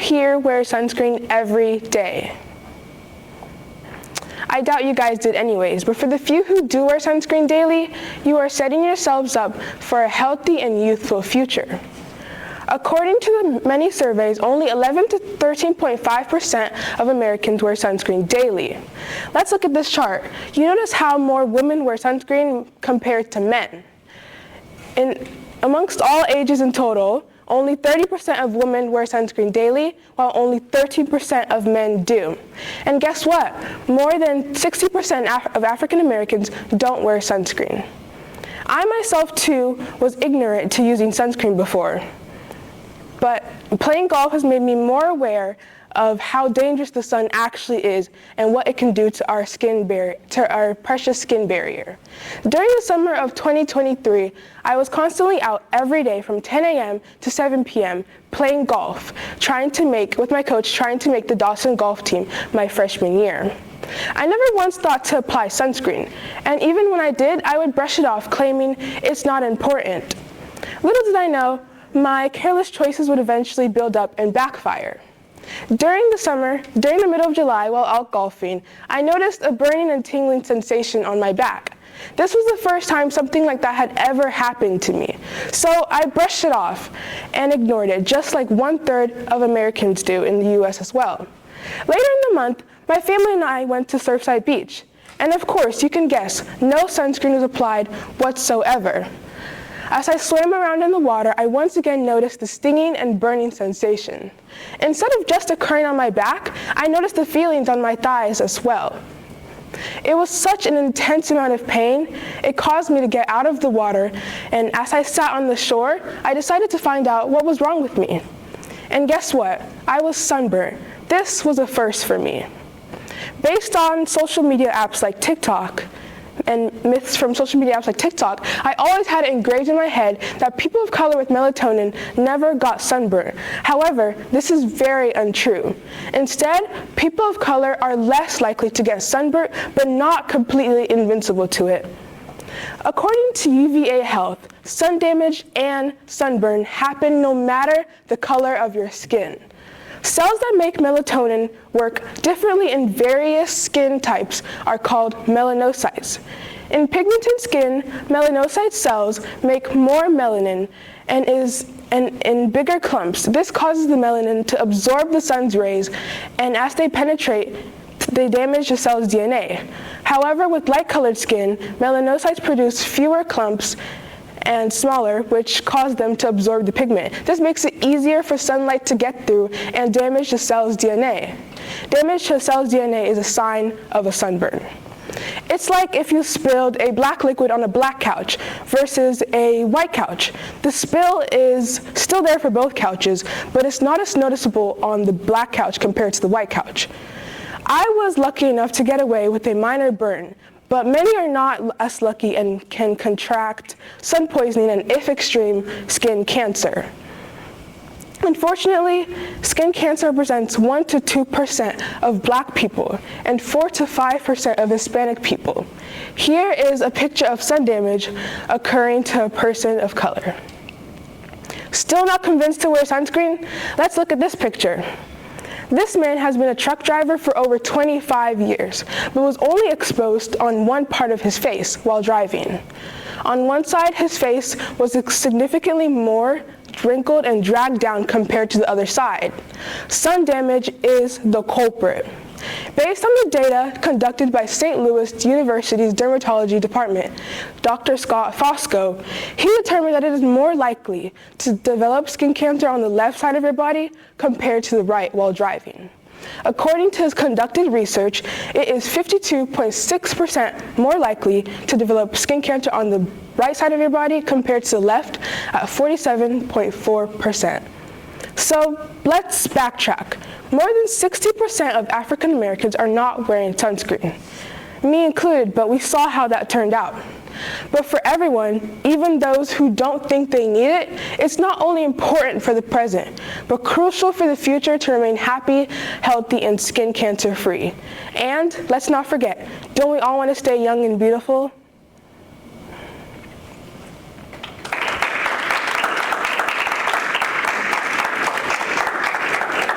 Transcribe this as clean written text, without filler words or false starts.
here wear sunscreen every day? I doubt you guys did anyways, but for the few who do wear sunscreen daily, you are setting yourselves up for a healthy and youthful future. According to the many surveys, only 11 to 13.5% of Americans wear sunscreen daily. Let's look at this chart. You notice how more women wear sunscreen compared to men. Amongst all ages in total, only 30% of women wear sunscreen daily, while only 13% of men do. And guess what? More than 60% of African Americans don't wear sunscreen. I myself too was ignorant to using sunscreen before, but playing golf has made me more aware of how dangerous the sun actually is and what it can do to our our precious skin barrier. During the summer of 2023, I was constantly out every day from 10 a.m. to 7 p.m. playing golf, with my coach, trying to make the Dawson golf team my freshman year. I never once thought to apply sunscreen, and even when I did, I would brush it off, claiming it's not important. Little did I know, my careless choices would eventually build up and backfire. During the middle of July while out golfing, I noticed a burning and tingling sensation on my back. This was the first time something like that had ever happened to me. So I brushed it off and ignored it, just like 1/3 of Americans do in the US as well. Later in the month, my family and I went to Surfside Beach. And of course, you can guess, no sunscreen was applied whatsoever. As I swam around in the water, I once again noticed the stinging and burning sensation. Instead of just occurring on my back, I noticed the feelings on my thighs as well. It was such an intense amount of pain, it caused me to get out of the water, and as I sat on the shore, I decided to find out what was wrong with me. And guess what? I was sunburned. This was a first for me. Based on social media apps like TikTok, and myths from social media apps like TikTok, I always had it engraved in my head that people of color with melatonin never got sunburn. However, this is very untrue. Instead, people of color are less likely to get sunburn, but not completely invincible to it. According to UVA Health, sun damage and sunburn happen no matter the color of your skin. Cells that make melatonin work differently in various skin types are called melanocytes. In pigmented skin, melanocyte cells make more melanin and in bigger clumps. This causes the melanin to absorb the sun's rays, and as they penetrate, they damage the cell's DNA. However, with light-colored skin, melanocytes produce fewer clumps and smaller, which cause them to absorb the pigment. This makes it easier for sunlight to get through and damage the cell's DNA. Damage to the cell's DNA is a sign of a sunburn. It's like if you spilled a black liquid on a black couch versus a white couch. The spill is still there for both couches, but it's not as noticeable on the black couch compared to the white couch. I was lucky enough to get away with a minor burn, but many are not as lucky and can contract sun poisoning and, if extreme, skin cancer. Unfortunately, skin cancer represents 1 to 2% of Black people and 4 to 5% of Hispanic people. Here is a picture of sun damage occurring to a person of color. Still not convinced to wear sunscreen? Let's look at this picture. This man has been a truck driver for over 25 years, but was only exposed on one part of his face while driving. On one side, his face was significantly more wrinkled and dragged down compared to the other side. Sun damage is the culprit. Based on the data conducted by St. Louis University's dermatology department, Dr. Scott Fosco, he determined that it is more likely to develop skin cancer on the left side of your body compared to the right while driving. According to his conducted research, it is 52.6% more likely to develop skin cancer on the right side of your body compared to the left at 47.4%. So let's backtrack. More than 60% of African Americans are not wearing sunscreen, me included, but we saw how that turned out. But for everyone, even those who don't think they need it, it's not only important for the present, but crucial for the future to remain happy, healthy, and skin cancer free. And let's not forget, don't we all want to stay young and beautiful?